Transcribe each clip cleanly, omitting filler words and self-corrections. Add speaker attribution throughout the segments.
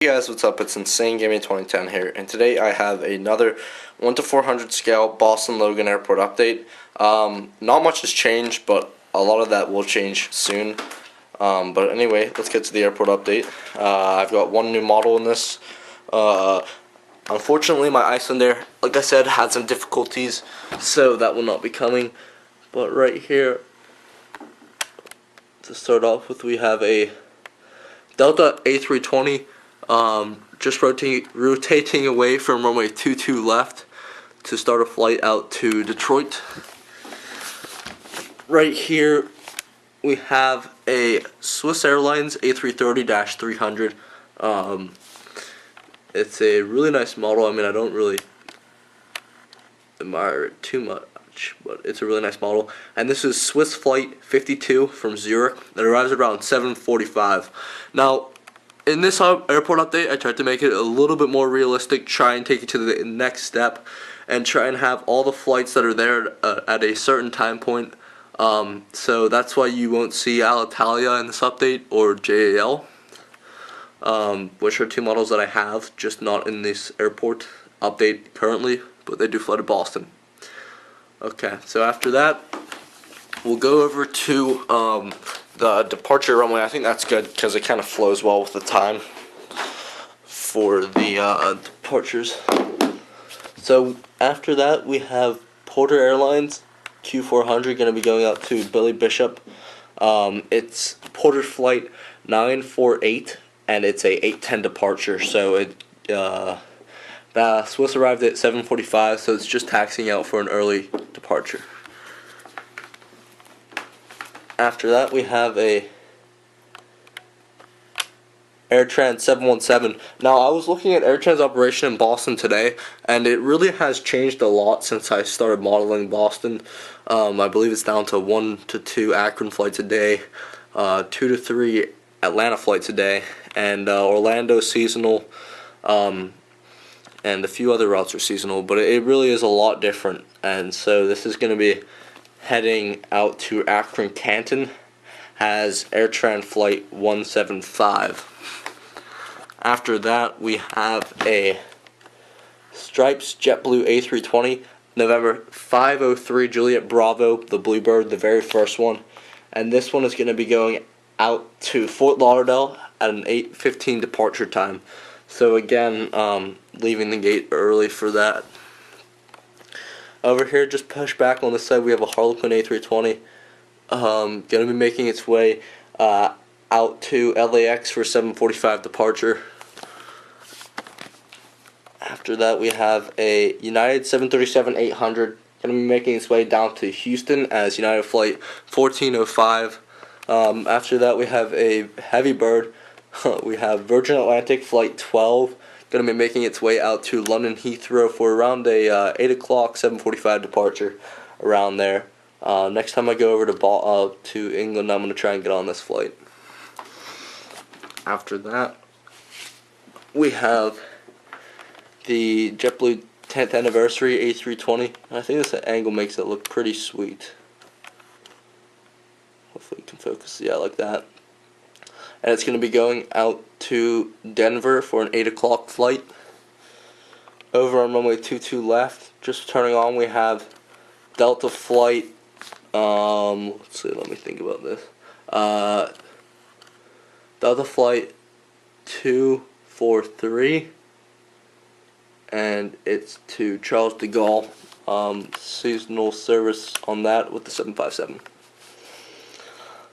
Speaker 1: Hey guys, what's up? It's Insane Gaming 2010 here, and today I have another 1 to 400 scale Boston Logan airport update. Not much has changed, but a lot of that will change soon. But anyway, let's get to the airport update. I've got one new model in this. Unfortunately, my Iceland Air, like I said, had some difficulties, so that will not be coming. But right here, to start off with, we have a Delta A320. Just rotating away from runway 22 left to start a flight out to Detroit. Right here we have a Swiss Airlines A330-300. It's a really nice model. I mean, I don't really admire it too much, but it's a really nice model. And this is Swiss Flight 52 from Zurich. It arrives around 7:45. Now, in this airport update, I tried to make it a little bit more realistic, try and take it to the next step, and try and have all the flights that are there at a certain time point. So that's why you won't see Alitalia in this update, or JAL, which are two models that I have, just not in this airport update currently, but they do fly to Boston. Okay, so after that, we'll go over to the departure runway. I think that's good because it kind of flows well with the time for the departures. So after that, we have Porter Airlines Q400 going to be going out to Billy Bishop. It's Porter flight 948, and it's a 8:10 departure. So the Swiss arrived at 7:45, so it's just taxiing out for an early departure. After that, we have a AirTran 717. Now, I was looking at AirTran's operation in Boston today, and it really has changed a lot since I started modeling Boston. I believe it's down to 1 to 2 Akron flights a day, 2 to 3 Atlanta flights a day, and Orlando seasonal, and a few other routes are seasonal, but it really is a lot different. And so this is going to be heading out to Akron Canton, has AirTran flight 175. After that, we have a Stripes JetBlue A320, November 503 Juliet Bravo, the Bluebird, the very first one. And this one is going to be going out to Fort Lauderdale at an 8:15 departure time. So again, leaving the gate early for that. Over here, just push back on the side, we have a Harlequin A320, going to be making its way out to LAX for 7:45 departure. After that, we have a United 737-800, going to be making its way down to Houston as United Flight 1405. After that, we have a Heavy Bird. We have Virgin Atlantic Flight 12. Going to be making its way out to London Heathrow for around a 8 o'clock, 7:45 departure, around there. Next time I go over to England, I'm going to try and get on this flight. After that, we have the JetBlue 10th anniversary A320. I think this angle makes it look pretty sweet. Hopefully you can focus, yeah, like that. And it's going to be going out to Denver for an 8 o'clock flight. Over on runway 22 left, just turning on, we have Delta flight, let's see, let me think about this. Delta flight 243, and it's to Charles de Gaulle, seasonal service on that with the 757.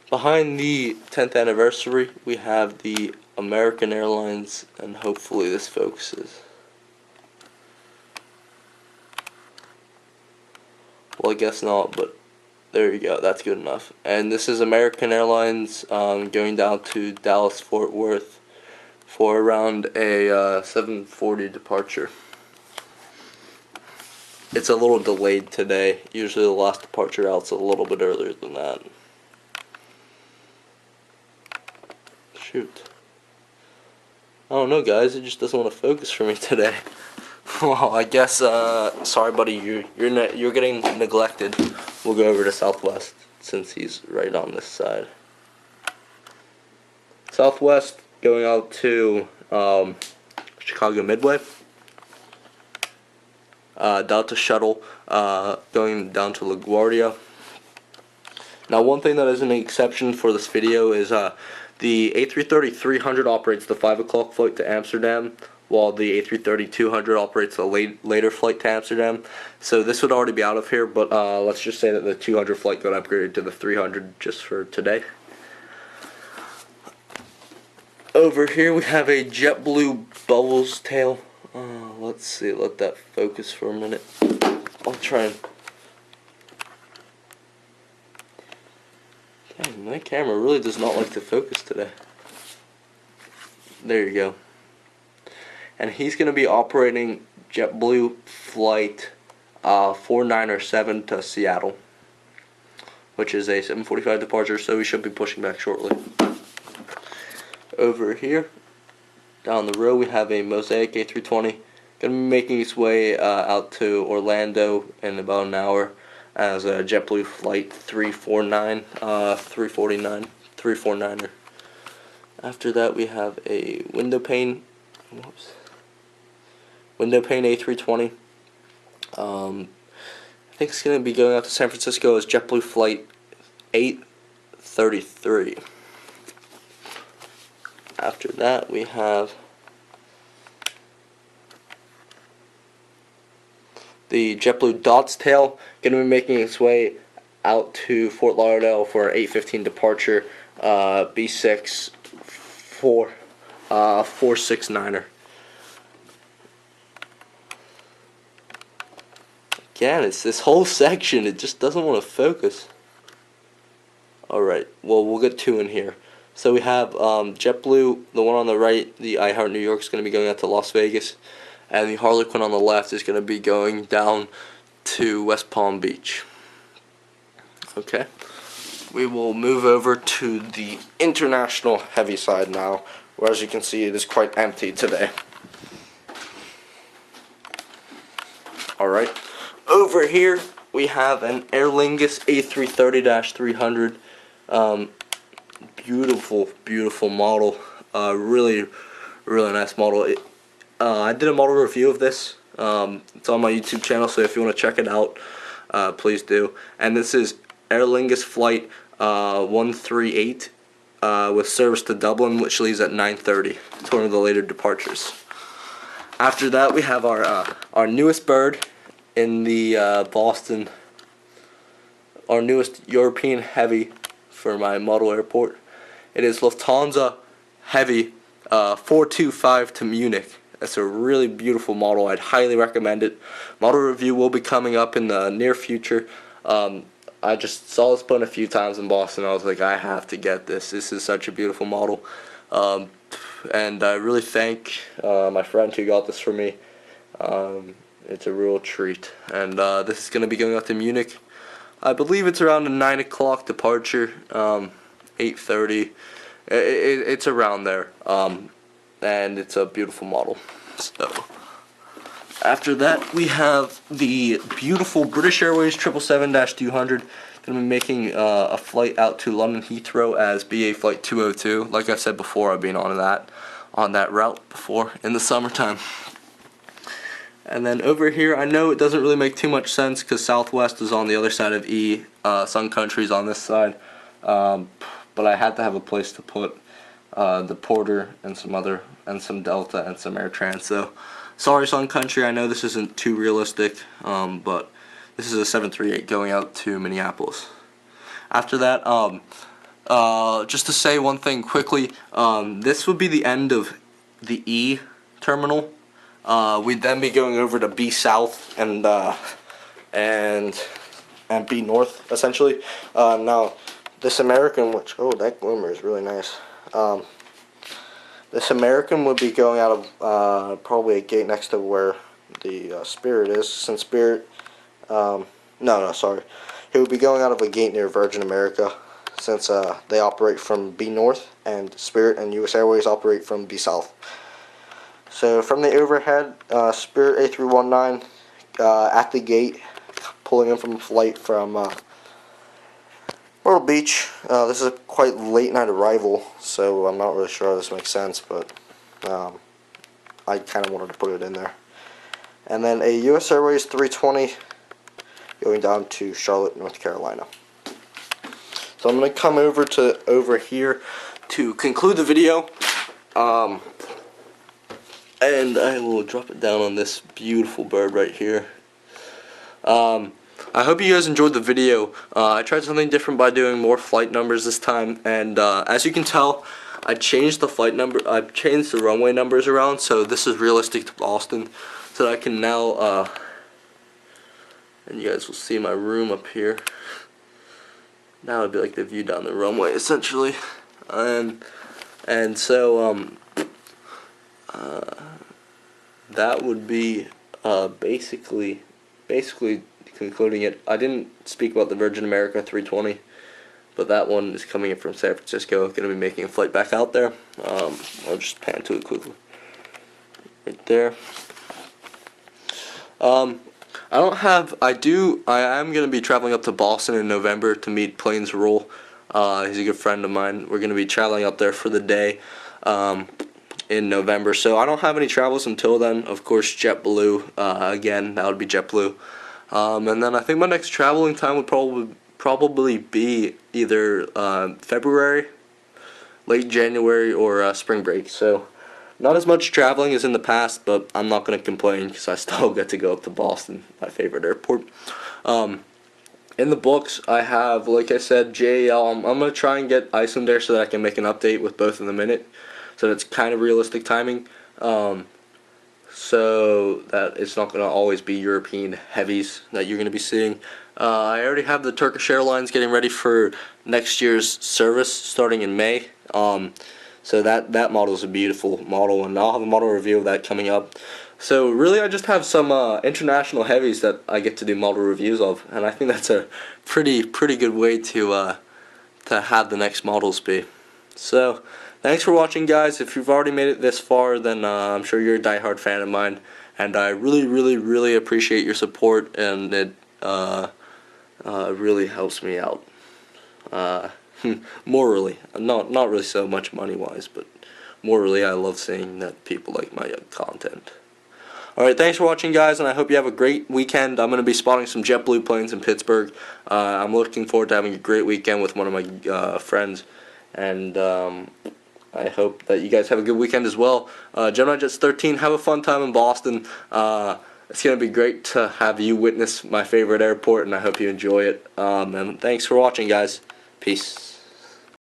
Speaker 1: Behind the 10th anniversary, we have the American Airlines, and hopefully this focuses. Well, I guess not, but there you go, that's good enough. And this is American Airlines going down to Dallas-Fort Worth for around a 7:40 departure. It's a little delayed today. Usually the last departure out's a little bit earlier than that. Shoot. I don't know, guys. It just doesn't want to focus for me today. Well, I guess. Sorry, buddy. You're getting neglected. We'll go over to Southwest since he's right on this side. Southwest going out to Chicago Midway. Delta shuttle going down to LaGuardia. Now, one thing that is an exception for this video is the A330-300 operates the 5 o'clock flight to Amsterdam, while the A330-200 operates a later flight to Amsterdam. So this would already be out of here, but let's just say that the 200 flight got upgraded to the 300 just for today. Over here we have a JetBlue Bubbles tail. Let's see, let that focus for a minute. I'll try and... Dang, my camera really does not like to focus today. There you go. And he's going to be operating JetBlue flight 497 to Seattle, which is a 7:45 departure, so we should be pushing back shortly. Over here, down the road, we have a Mosaic A320. Going to be making its way out to Orlando in about an hour as a JetBlue flight 349er. After that, we have a window pane A320. I think it's going to be going out to San Francisco as JetBlue flight 833. After that, we have the JetBlue Dots tail, going to be making its way out to Fort Lauderdale for an 8:15 departure, B6 469er. Again, it's this whole section, it just doesn't want to focus. Alright, well, we'll get two in here. So we have JetBlue, the one on the right, the I Heart New York, is going to be going out to Las Vegas. And the Harlequin on the left is going to be going down to West Palm Beach. Okay. We will move over to the international heavy side now, where as you can see it is quite empty today. Alright. Over here we have an Aer Lingus A330-300. Beautiful model. Really nice model. I did a model review of this. It's on my YouTube channel, so if you want to check it out, please do. And this is Aer Lingus flight 138 with service to Dublin, which leaves at 9:30. It's one of the later departures. After that, we have our newest bird in the Boston, our newest European heavy for my model airport. It is Lufthansa Heavy 425 to Munich. It's a really beautiful model. I'd highly recommend it. Model review will be coming up in the near future. I just saw this put a few times in Boston. I was like, I have to get this. This is such a beautiful model. And I really thank my friend who got this for me. It's a real treat. And this is going to be going out to Munich. I believe it's around a 9 o'clock departure, 8:30. It's around there. And it's a beautiful model. So after that, we have the beautiful British Airways 777-200. Going to be making a flight out to London Heathrow as BA Flight 202. Like I said before, I've been on that route before in the summertime. And then over here, I know it doesn't really make too much sense because Southwest is on the other side of E, Sun Country's on this side. But I had to have a place to put the Porter and some Delta and some AirTrans. So sorry, Sun Country, I know this isn't too realistic, but this is a 738 going out to Minneapolis. After that, just to say one thing quickly, this would be the end of the E terminal. We'd then be going over to B South and B North, essentially. Now, this American, which, oh, that glimmer is really nice. This American would be going out of probably a gate next to where the Spirit is, since Spirit, sorry. It would be going out of a gate near Virgin America, since they operate from B North, and Spirit and US Airways operate from B South. So from the overhead, Spirit A319 at the gate, pulling in from a flight from Myrtle Beach. This is a quite late night arrival, so I'm not really sure how this makes sense, but I kind of wanted to put it in there. And then a US Airways 320 going down to Charlotte, North Carolina. So I'm going to come over here to conclude the video. And I will drop it down on this beautiful bird right here. I hope you guys enjoyed the video. I tried something different by doing more flight numbers this time, and as you can tell, I changed the I've changed the runway numbers around, so this is realistic to Boston, so that I can now, and you guys will see my room up here. Now it'd be like the view down the runway, essentially, and so that would be basically concluding it. I didn't speak about the Virgin America 320, but that one is coming in from San Francisco. Going to be making a flight back out there. I'll just pan to it quickly. Right there. I am going to be traveling up to Boston in November to meet Plains Rule. He's a good friend of mine. We're going to be traveling up there for the day in November. So I don't have any travels until then. Of course, JetBlue. Again, that would be JetBlue. And then I think my next traveling time would probably be either February, late January, or spring break. So not as much traveling as in the past, but I'm not going to complain because I still get to go up to Boston, my favorite airport. In the books, I have, like I said, JAL. I'm going to try and get Iceland Air so that I can make an update with both of them in it. So it's kind of realistic timing. So that it's not going to always be European heavies that you're going to be seeing. I already have the Turkish Airlines getting ready for next year's service starting in May. So that model is a beautiful model, and I'll have a model review of that coming up. So really, I just have some international heavies that I get to do model reviews of, and I think that's a pretty good way to have the next models be. So thanks for watching, guys. If you've already made it this far, then I'm sure you're a diehard fan of mine, and I really appreciate your support, and it really helps me out. Morally, not really so much money-wise, but morally, I love seeing that people like my content. Alright, thanks for watching, guys, and I hope you have a great weekend. I'm going to be spotting some JetBlue planes in Pittsburgh. I'm looking forward to having a great weekend with one of my friends, and I hope that you guys have a good weekend as well. geminijets 13, have a fun time in Boston. It's going to be great to have you witness my favorite airport, and I hope you enjoy it. And thanks for watching, guys. Peace.